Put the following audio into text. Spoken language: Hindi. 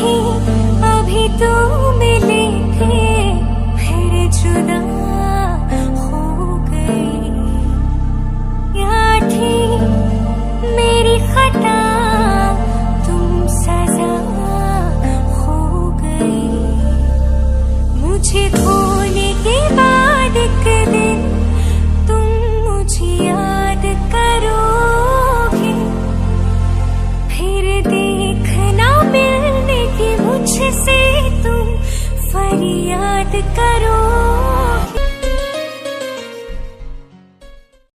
थी अभी तो मिले थे, फिर जुदा हो गई। या थी मेरी खता, तुम सजा हो गई। मुझे खोने के बाद एक दिन तुम मुझे याद करोगे, फिर देखना मिलने की मुझसे तुम फरियाद करो।